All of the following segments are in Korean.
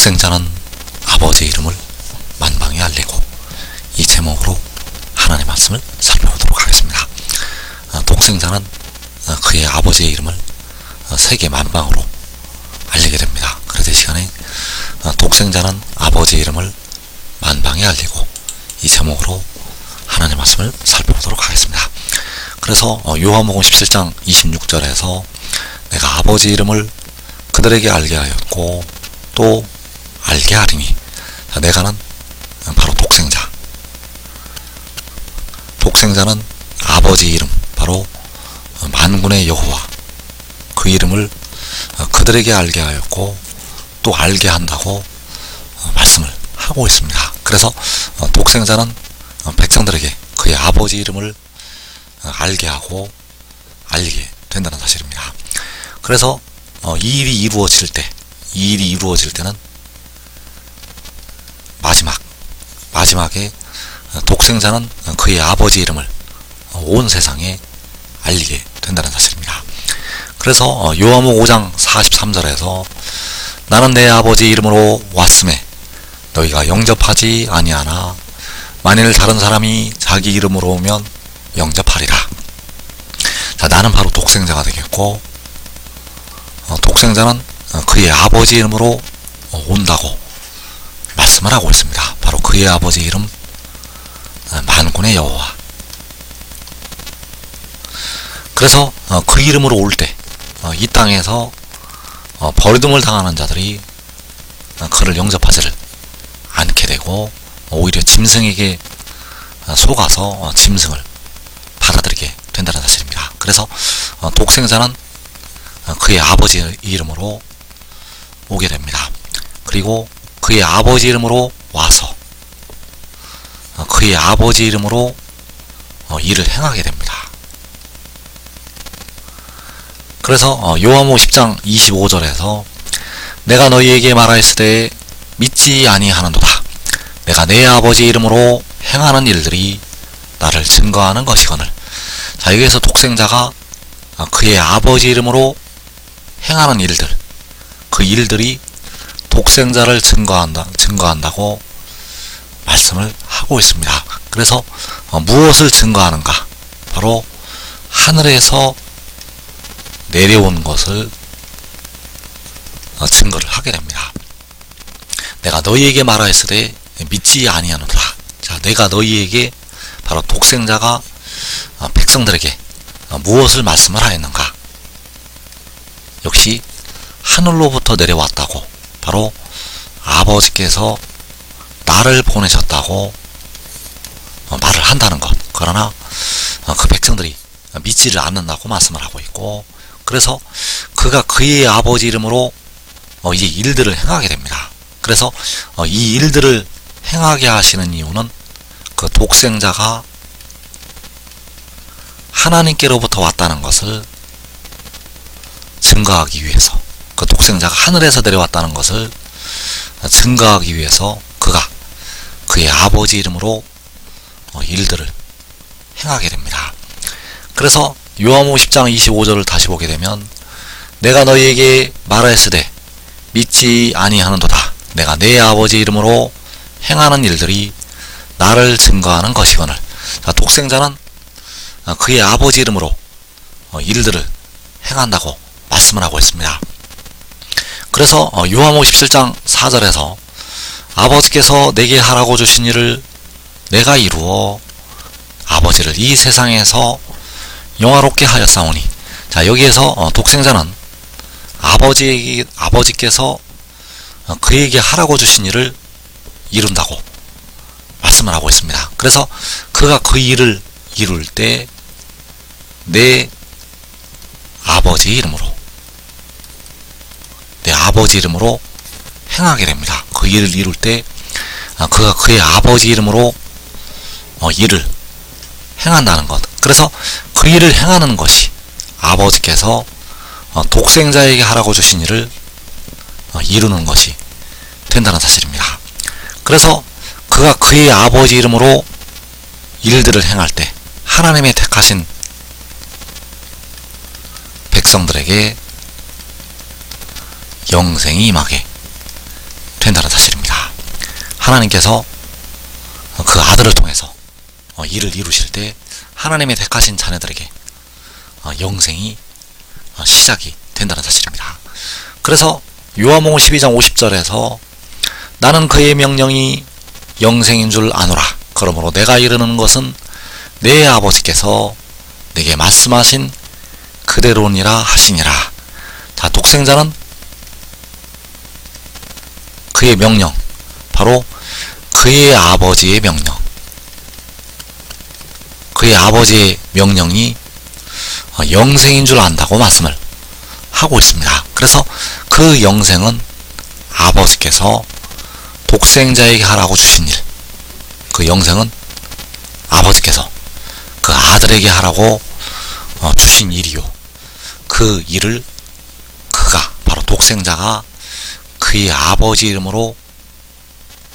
독생자는 아버지의 이름을 만방에 알리고, 이 제목으로 하나님의 말씀을 살펴보도록 하겠습니다. 독생자는 그의 아버지의 이름을 세계 만방으로 알리게 됩니다. 그래서 이 시간에 독생자는 아버지의 이름을 만방에 알리고, 이 제목으로 하나님의 말씀을 살펴보도록 하겠습니다. 그래서 요한복음 17장 26절에서 내가 아버지 이름을 그들에게 알게 하였고 또 알게 하리니, 내가는 바로 독생자는 아버지 이름, 바로 만군의 여호와, 그 이름을 그들에게 알게 하였고 또 알게 한다고 말씀을 하고 있습니다. 그래서 독생자는 백성들에게 그의 아버지 이름을 알게 하고 알리게 된다는 사실입니다. 그래서 이 일이 이루어질 때는 마지막에 독생자는 그의 아버지 이름을 온 세상에 알리게 된다는 사실입니다. 그래서 요한복음 5장 43절에서 나는 내 아버지 이름으로 왔음에 너희가 영접하지 아니하나 만일 다른 사람이 자기 이름으로 오면 영접하리라. 자, 나는 바로 독생자가 되겠고, 독생자는 그의 아버지 이름으로 온다고 말씀을 하고 있습니다. 바로 그의 아버지 이름 만군의 여호와. 그래서 그 이름으로 올 때 이 땅에서 버림을 당하는 자들이 그를 영접하지를 않게 되고, 오히려 짐승에게 속아서 짐승을 받아들이게 된다는 사실입니다. 그래서 독생자는 그의 아버지 이름으로 오게 됩니다. 그리고 그의 아버지 이름으로 와서 그의 아버지 이름으로 일을 행하게 됩니다. 그래서 요한복음 10장 25절에서 내가 너희에게 말하였으되 믿지 아니하는도다. 내가 내 아버지 이름으로 행하는 일들이 나를 증거하는 것이거늘. 자, 여기에서 독생자가 그의 아버지 이름으로 행하는 일들, 그 일들이 독생자를 증거한다고 말씀을 하고 있습니다. 그래서 무엇을 증거하는가? 바로 하늘에서 내려온 것을 증거를 하게 됩니다. 내가 너희에게 말하였으되 믿지 아니하노라. 자, 내가 너희에게, 바로 독생자가 백성들에게 무엇을 말씀을 하였는가? 역시 하늘로부터 내려왔다고, 바로 아버지께서 나를 보내셨다고 말을 한다는 것. 그러나 그 백성들이 믿지를 않는다고 말씀을 하고 있고, 그래서 그가 그의 아버지 이름으로 이 일들을 행하게 됩니다. 그래서 이 일들을 행하게 하시는 이유는 그 독생자가 하나님께로부터 왔다는 것을 증거하기 위해서, 그 독생자가 하늘에서 내려왔다는 것을 증거하기 위해서 그가 그의 아버지 이름으로 일들을 행하게 됩니다. 그래서 요한복음 10장 25절을 다시 보게 되면 내가 너희에게 말하였으되 믿지 아니하는도다. 내가 내 아버지 이름으로 행하는 일들이 나를 증거하는 것이거늘. 자, 독생자는 그의 아버지 이름으로 일들을 행한다고 말씀을 하고 있습니다. 그래서 요한복음 17장 4절에서 아버지께서 내게 하라고 주신 일을 내가 이루어 아버지를 이 세상에서 영화롭게 하였사오니. 자, 여기에서 독생자는 아버지께서 그에게 하라고 주신 일을 이룬다고 말씀을 하고 있습니다. 그래서 그가 그 일을 이룰 때 내 아버지 이름으로 행하게 됩니다. 그 일을 이룰 때 그가 그의 아버지 이름으로 일을 행한다는 것. 그래서 그 일을 행하는 것이 아버지께서 독생자에게 하라고 주신 일을 이루는 것이 된다는 사실입니다. 그래서 그가 그의 아버지 이름으로 일들을 행할 때 하나님의 택하신 백성들에게 영생이 임하게 된다는 하나님께서 그 아들을 통해서 이를 이루실 때 하나님의 택하신 자녀들에게 영생이 시작이 된다는 사실입니다. 그래서 요한복음 12장 50절에서 나는 그의 명령이 영생인 줄 아노라. 그러므로 내가 이르는 것은 내 아버지께서 내게 말씀하신 그대로니라 하시니라. 자, 독생자는 그의 명령, 바로 그의 아버지의 명령, 그의 아버지의 명령이 영생인 줄 안다고 말씀을 하고 있습니다. 그래서 그 영생은 아버지께서 독생자에게 하라고 주신 일, 그 영생은 아버지께서 그 아들에게 하라고 주신 일이요, 그 일을 그가, 바로 독생자가 그의 아버지 이름으로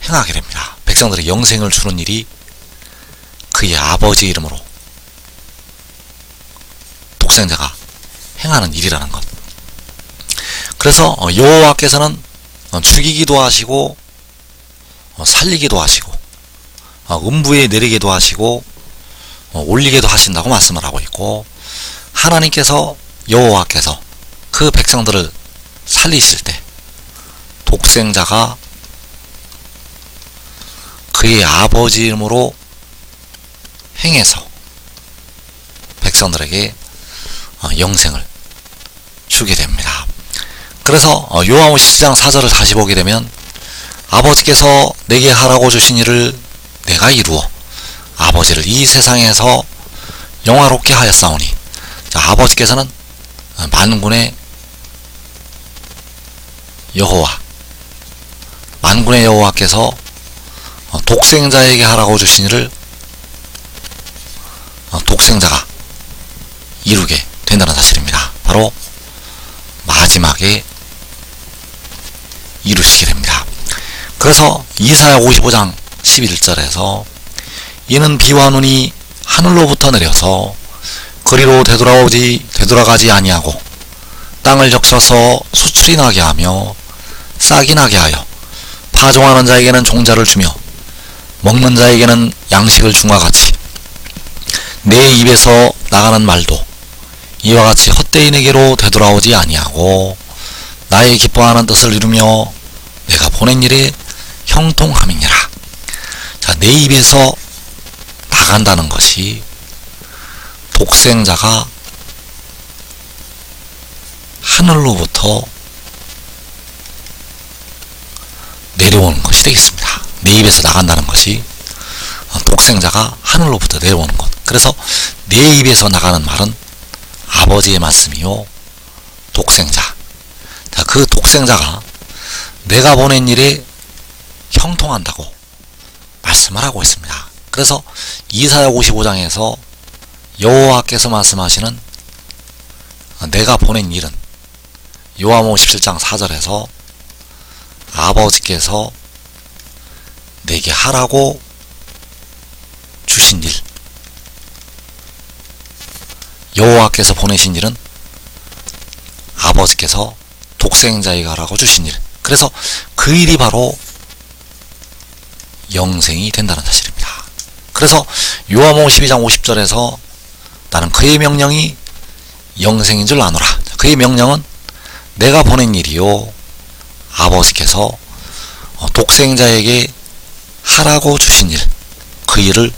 행하게 됩니다. 백성들의 영생을 주는 일이 그의 아버지 이름으로 독생자가 행하는 일이라는 것. 그래서 여호와께서는 죽이기도 하시고 살리기도 하시고 음부에 내리기도 하시고 올리기도 하신다고 말씀을 하고 있고, 하나님께서, 여호와께서 그 백성들을 살리실 때 독생자가 그의 아버지 이름으로 행해서 백성들에게 영생을 주게 됩니다. 그래서 요한복음 17장 4절을 다시 보게 되면 아버지께서 내게 하라고 주신 일을 내가 이루어 아버지를 이 세상에서 영화롭게 하였사오니, 자, 아버지께서는 만군의 여호와, 만군의 여호와께서 독생자에게 하라고 주신 일을 독생자가 이루게 된다는 사실입니다. 바로 마지막에 이루시게 됩니다. 그래서 이사야 55장 11절에서 이는 비와 눈이 하늘로부터 내려서 그리로 되돌아가지 아니하고 땅을 적셔서 수출이 나게 하며 싹이 나게 하여 파종하는 자에게는 종자를 주며 먹는 자에게는 양식을 줌과 같이 내 입에서 나가는 말도 이와 같이 헛되이 내게로 되돌아오지 아니하고 나의 기뻐하는 뜻을 이루며 내가 보낸 일에 형통함이니라. 자, 내 입에서 나간다는 것이 독생자가 하늘로부터 내려오는 것이 되겠습니다. 내 입에서 나간다는 것이 독생자가 하늘로부터 내려오는 것. 그래서 내 입에서 나가는 말은 아버지의 말씀이요, 독생자. 자, 그 독생자가 내가 보낸 일에 형통한다고 말씀을 하고 있습니다. 그래서 이사야 55장에서 여호와께서 말씀하시는 내가 보낸 일은 요한복음 17장 4절에서 아버지께서 내게 하라고 주신 일, 여호와께서 보내신 일은 아버지께서 독생자에게 하라고 주신 일, 그래서 그 일이 바로 영생이 된다는 사실입니다. 그래서 요한복음 12장 50절에서 나는 그의 명령이 영생인 줄 아노라. 그의 명령은 내가 보낸 일이요, 아버지께서 독생자에게 하라고 주신 일, 그 일을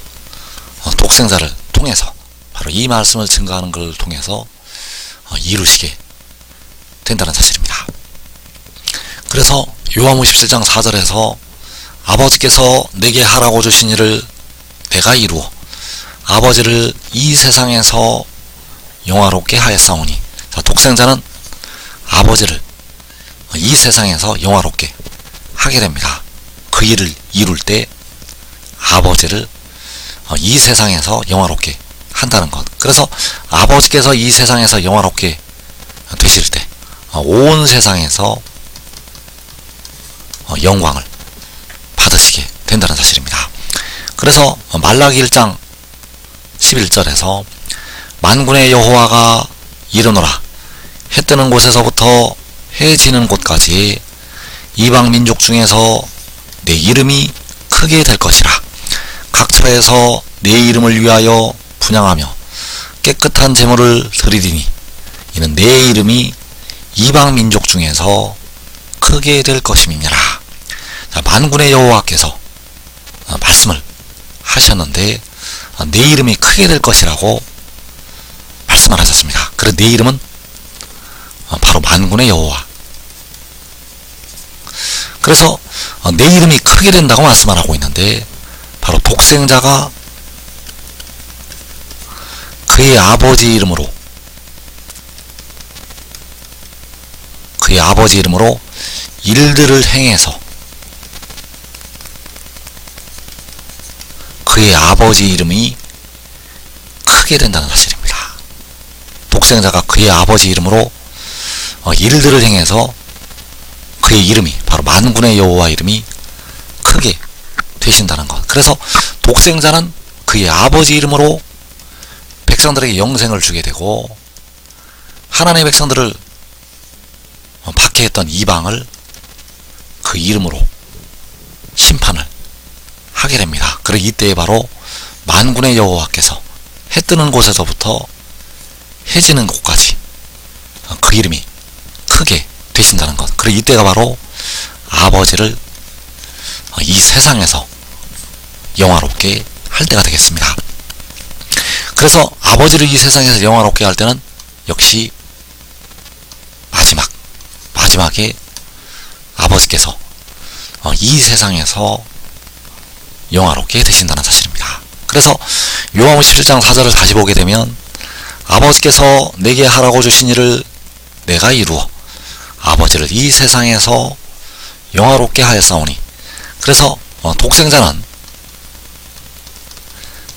독생자를 통해서, 바로 이 말씀을 증거하는 것을 통해서 이루시게 된다는 사실입니다. 그래서 요한복음 17장 4절에서 아버지께서 내게 하라고 주신 일을 내가 이루어 아버지를 이 세상에서 영화롭게 하였사오니, 자, 독생자는 아버지를 이 세상에서 영화롭게 하게 됩니다. 그 일을 이룰 때 아버지를 이 세상에서 영화롭게 한다는 것. 그래서 아버지께서 이 세상에서 영화롭게 되실 때 온 세상에서 영광을 받으시게 된다는 사실입니다. 그래서 말라기 1장 11절에서 만군의 여호와가 이르노라. 해 뜨는 곳에서부터 해 지는 곳까지 이방 민족 중에서 내 이름이 크게 될 것이라. 각 처에서 내 이름을 위하여 분향하며 깨끗한 제물을 드리리니 이는 내 이름이 이방 민족 중에서 크게 될 것임이니라. 자, 만군의 여호와께서 말씀을 하셨는데 내 이름이 크게 될 것이라고 말씀을 하셨습니다. 그래서 내 이름은 바로 만군의 여호와. 그래서 내 이름이 크게 된다고 말씀을 하고 있는데 바로 독생자가 그의 아버지 이름으로 일들을 행해서 그의 아버지 이름이 크게 된다는 사실입니다. 독생자가 그의 아버지 이름으로 일들을 행해서 그의 이름이 바로 만군의 여호와 이름이 크게 되신다는 것. 그래서 독생자는 그의 아버지 이름으로 백성들에게 영생을 주게 되고 하나님의 백성들을 박해했던 이방을 그 이름으로 심판을 하게 됩니다. 그리고 이때에 바로 만군의 여호와께서 해 뜨는 곳에서부터 해 지는 곳까지 그 이름이 크게 되신다는 것. 그리고 이때가 바로 아버지를 이 세상에서 영화롭게 할 때가 되겠습니다. 그래서 아버지를 이 세상에서 영화롭게 할 때는 역시 마지막에 아버지께서 이 세상에서 영화롭게 되신다는 사실입니다. 그래서 요한복음 17장 4절을 다시 보게 되면 아버지께서 내게 하라고 주신 일을 내가 이루어 아버지를 이 세상에서 영화롭게 하였사오니. 그래서 독생자는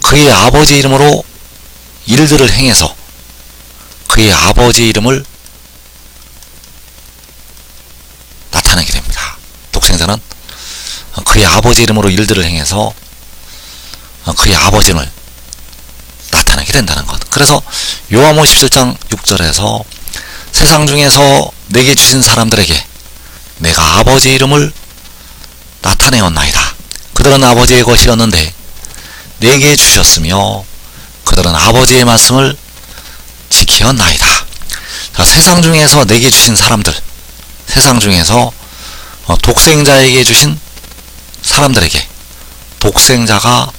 그의 아버지 이름으로 일들을 행해서 그의 아버지 이름을 나타내게 됩니다. 독생자는 그의 아버지 이름으로 일들을 행해서 그의 아버지 이름을 나타내게 된다는 것. 그래서 요한복음 17장 6절에서 세상 중에서 내게 주신 사람들에게 내가 아버지 이름을 나타내었나이다. 그들은 아버지의 것이었는데 내게 주셨으며 그들은 아버지의 말씀을 지키었나이다. 자, 세상 중에서 내게 주신 사람들, 세상 중에서 독생자에게 주신 사람들에게 독생자가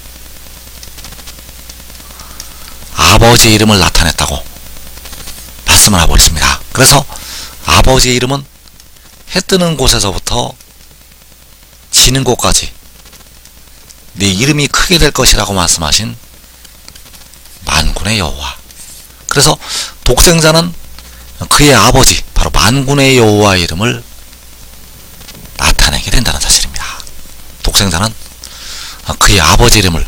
아버지 이름을 나타냈다고 말씀을 하고 있습니다. 그래서 아버지의 이름은 해 뜨는 곳에서부터 지는 곳까지 네 이름이 크게 될 것이라고 말씀하신 만군의 여호와. 그래서 독생자는 그의 아버지 바로 만군의 여호와의 이름을 나타내게 된다는 사실입니다. 독생자는 그의 아버지 이름을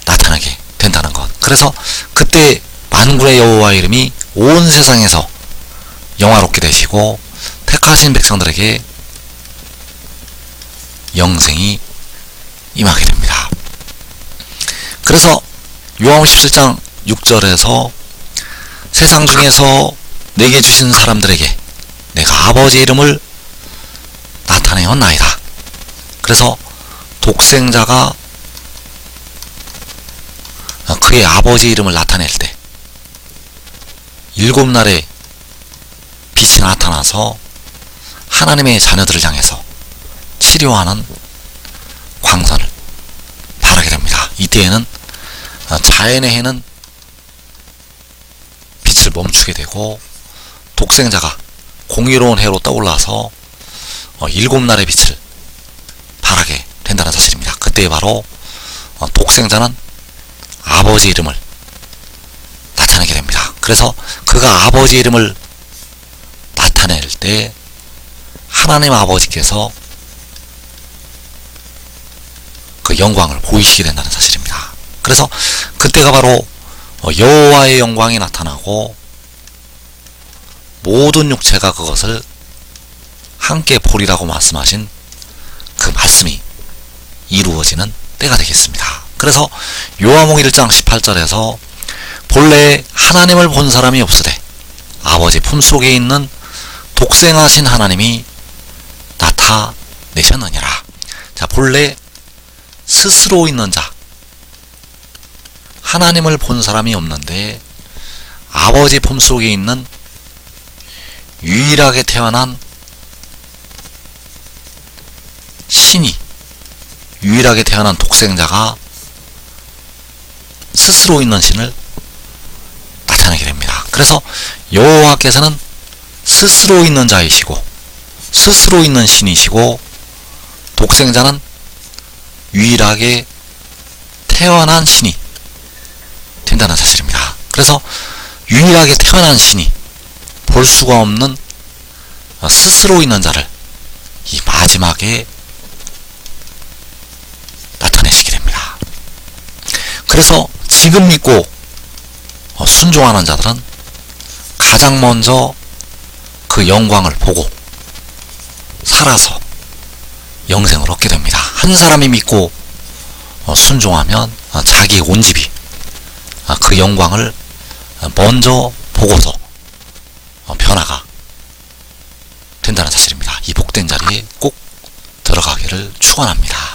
나타내게 된다는 것. 그래서 그때 만군의 여호와의 이름이 온 세상에서 영화롭게 되시고 택하신 백성들에게 영생이 임하게 됩니다. 그래서 요한복음 17장 6절에서 세상 중에서 내게 주신 사람들에게 내가 아버지 이름을 나타내었나이다. 그래서 독생자가 그의 아버지 이름을 나타낼 때 7날의 빛이 나타나서 하나님의 자녀들을 향해서 치료하는 광선을 발하게 됩니다. 이때에는 자연의 해는 빛을 멈추게 되고 독생자가 공의로운 해로 떠올라서 7날의 빛을 발하게 된다는 사실입니다. 그때 바로 독생자는 아버지 이름을 나타내게 됩니다. 그래서 그가 아버지 이름을 나타낼 때 하나님 아버지께서 그 영광을 보이시게 된다는 사실입니다. 그래서 그때가 바로 여호와의 영광이 나타나고 모든 육체가 그것을 함께 보리라고 말씀하신 그 말씀이 이루어지는 때가 되겠습니다. 그래서 요한복음 1장 18절에서 본래 하나님을 본 사람이 없으되 아버지 품속에 있는 독생하신 하나님이 나타내셨느니라. 자, 본래 스스로 있는 자, 하나님을 본 사람이 없는데 아버지 품속에 있는 유일하게 태어난 신이, 유일하게 태어난 독생자가 스스로 있는 신을 나타내게 됩니다. 그래서 여호와께서는 스스로 있는 자이시고 스스로 있는 신이시고 독생자는 유일하게 태어난 신이 된다는 사실입니다. 그래서 유일하게 태어난 신이 볼 수가 없는 스스로 있는 자를 이 마지막에 나타내시게 됩니다. 그래서 지금 믿고 순종하는 자들은 가장 먼저 그 영광을 보고 살아서 영생을 얻게 됩니다. 한 사람이 믿고 순종하면 자기 온 집이 그 영광을 먼저 보고서 변화가 된다는 사실입니다. 이 복된 자리에 꼭 들어가기를 축원합니다.